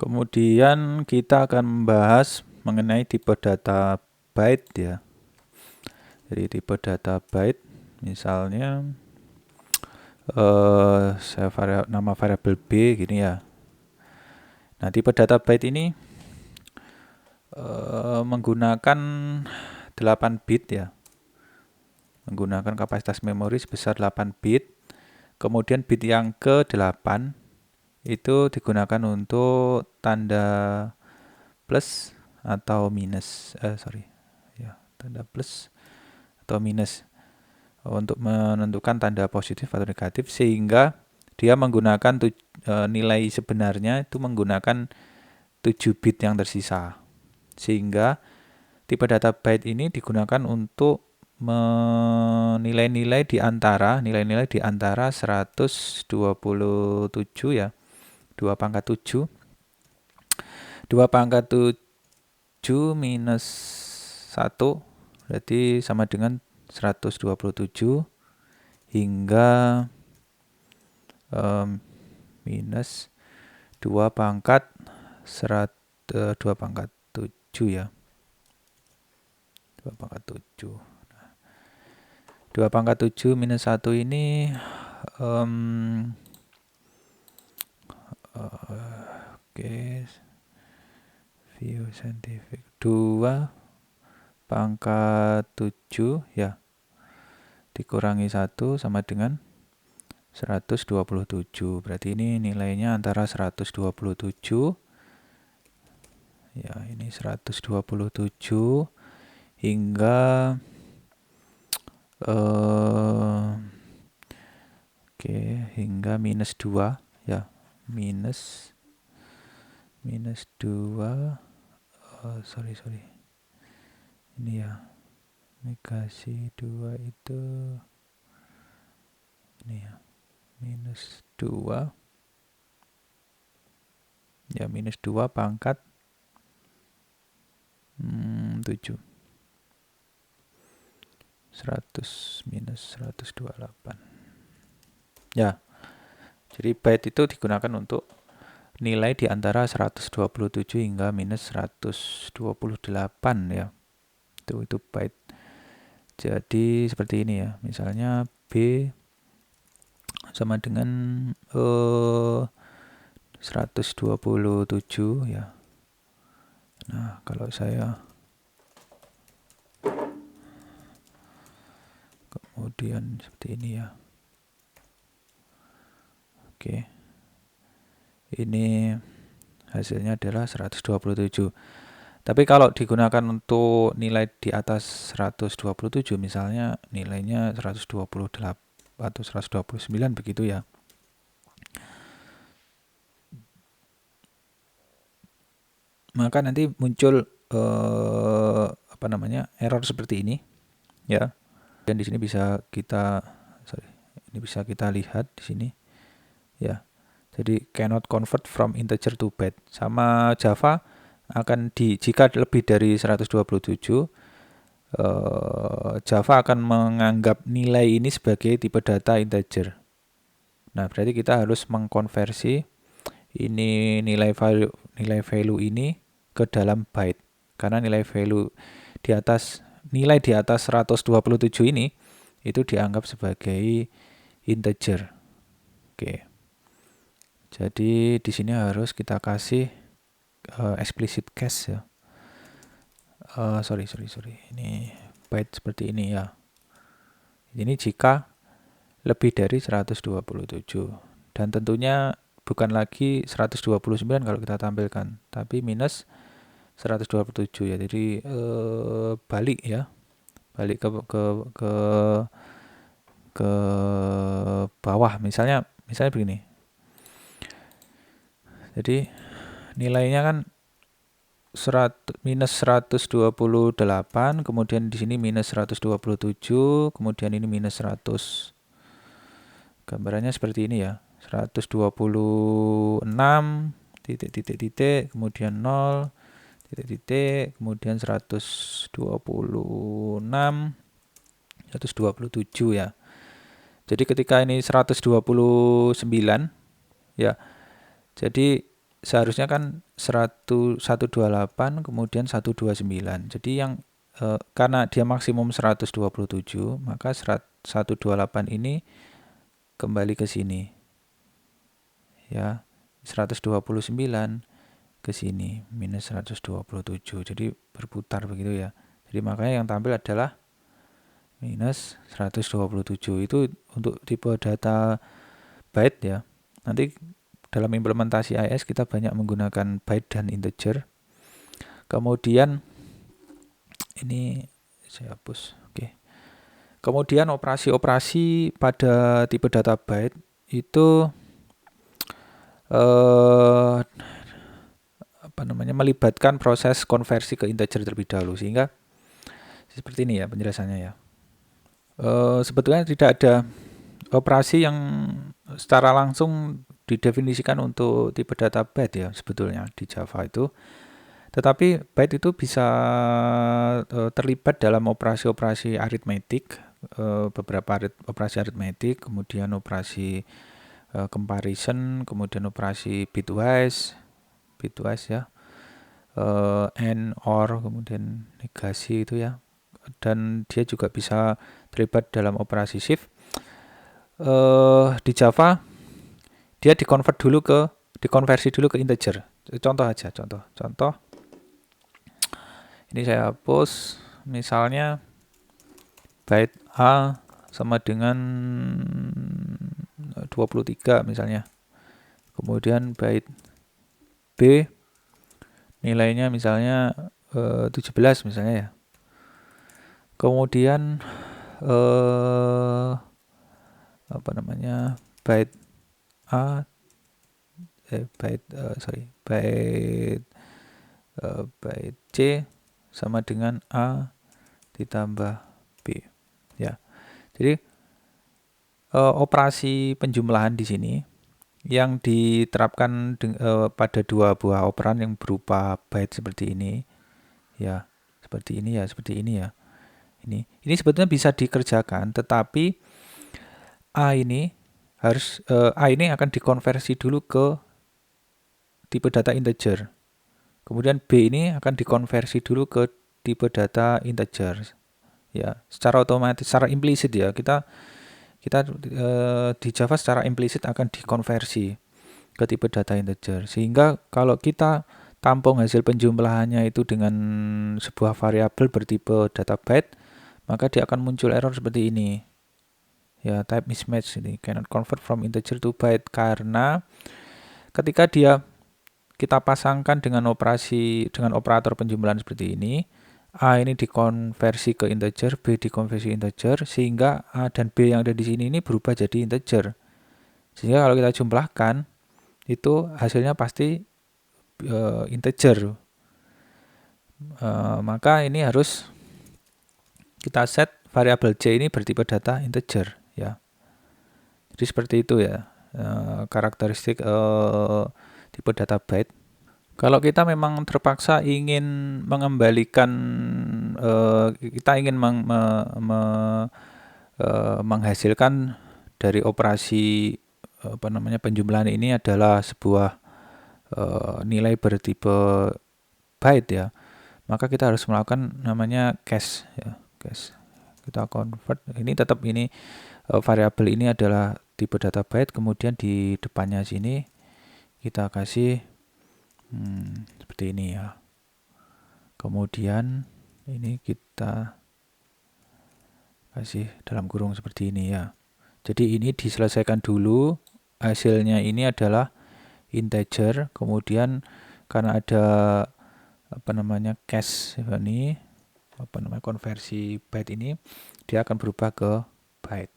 Kemudian kita akan membahas mengenai tipe data byte ya. Jadi tipe data byte misalnya nama variabel B gini ya. Nah, tipe data byte ini menggunakan 8 bit ya. Menggunakan kapasitas memori sebesar 8 bit. Kemudian bit yang ke-8 itu digunakan untuk tanda plus atau minus. Tanda plus atau minus untuk menentukan tanda positif atau negatif, sehingga dia menggunakan nilai sebenarnya itu menggunakan 7 bit yang tersisa. Sehingga tipe data byte ini digunakan untuk nilai-nilai di antara 127 ya, 2 pangkat 7 minus 1 berarti sama dengan 127 hingga minus 2 pangkat 2 pangkat 7 ya. 2 pangkat 7. 2 pangkat 7 minus 1 ini view scientific 2 pangkat 7 ya dikurangi 1 sama dengan 127. Berarti ini nilainya antara 127 ya, ini 127 hingga hingga minus 2 ya, minus 2 ini ya, negasi 2 itu ini ya, minus 2 ya, minus 2 pangkat 7 100 minus 128 ya. Jadi byte itu digunakan untuk nilai di antara 127 hingga minus 128 ya. Itu byte. Jadi seperti ini ya. Misalnya B sama dengan 127 ya. Nah, kalau saya kemudian seperti ini ya. Oke. Ini hasilnya adalah 127. Tapi kalau digunakan untuk nilai di atas 127, misalnya nilainya 128 atau 129 begitu ya. Maka nanti muncul error seperti ini ya. Dan di sini bisa kita lihat di sini ya. Jadi cannot convert from integer to byte. Sama Java akan jika lebih dari 127 Java akan menganggap nilai ini sebagai tipe data integer. Nah, berarti kita harus mengkonversi ini nilai value ini ke dalam byte. Karena nilai di atas 127 ini itu dianggap sebagai integer. Oke. Jadi di sini harus kita kasih explicit case ya. Sorry. Ini byte seperti ini ya. Ini jika lebih dari 127. Dan tentunya bukan lagi 129 kalau kita tampilkan, tapi minus 127 ya. Jadi balik ya. Balik ke bawah. Misalnya begini. Jadi nilainya kan minus 128, kemudian di sini minus 127, kemudian ini minus 100. Gambarannya seperti ini ya. 126 titik, kemudian 0 titik, kemudian 126 127 ya. Jadi ketika ini 129 ya. Jadi seharusnya kan 128 kemudian 129. Jadi yang karena dia maksimum 127, maka 128 ini kembali ke sini. Ya, 129 ke sini minus 127. Jadi berputar begitu ya. Jadi makanya yang tampil adalah minus 127. Itu untuk tipe data byte ya. Nanti dalam implementasi AES kita banyak menggunakan byte dan integer. Kemudian ini saya hapus. Oke. Kemudian operasi-operasi pada tipe data byte itu melibatkan proses konversi ke integer terlebih dahulu, sehingga seperti ini ya penjelasannya ya. Sebetulnya tidak ada operasi yang secara langsung didefinisikan untuk tipe data byte ya sebetulnya di Java itu. Tetapi byte itu bisa terlibat dalam operasi-operasi aritmetik, beberapa operasi aritmetik, kemudian operasi comparison, kemudian operasi bitwise ya, and, or, kemudian negasi itu ya. Dan dia juga bisa terlibat dalam operasi shift. Di Java dia dikonversi dulu ke integer. Contoh aja, contoh. Ini saya hapus. Misalnya byte A sama dengan 23 misalnya. Kemudian byte B nilainya misalnya 17 misalnya ya. Kemudian byte A byte C sama dengan A ditambah B ya. Jadi operasi penjumlahan di sini yang diterapkan pada dua buah operan yang berupa byte seperti ini ya, seperti ini ya. Ini sebetulnya bisa dikerjakan, tetapi A ini akan dikonversi dulu ke tipe data integer. Kemudian B ini akan dikonversi dulu ke tipe data integer. Ya, secara otomatis, secara implisit ya. Kita di Java secara implisit akan dikonversi ke tipe data integer. Sehingga kalau kita tampung hasil penjumlahannya itu dengan sebuah variabel bertipe data byte, maka dia akan muncul error seperti ini. Ya, type mismatch ini, cannot convert from integer to byte, karena ketika kita pasangkan dengan operator penjumlahan seperti ini, A ini dikonversi ke integer, B dikonversi integer, sehingga A dan B yang ada di sini ini berubah jadi integer. Sehingga kalau kita jumlahkan, itu hasilnya pasti integer. Maka ini harus kita set variabel C ini bertipe data integer ya. Jadi seperti itu ya karakteristik tipe data byte. Kalau kita memang terpaksa ingin mengembalikan, kita ingin menghasilkan dari operasi penjumlahan ini adalah sebuah nilai bertipe byte ya, maka kita harus melakukan namanya cache ya, cache. Kita convert ini tetap ini variabel ini adalah tipe data byte, kemudian di depannya sini kita kasih seperti ini ya. Kemudian ini kita kasih dalam kurung seperti ini ya. Jadi ini diselesaikan dulu, hasilnya ini adalah integer, kemudian karena ada cache ini, konversi byte ini, dia akan berubah ke byte.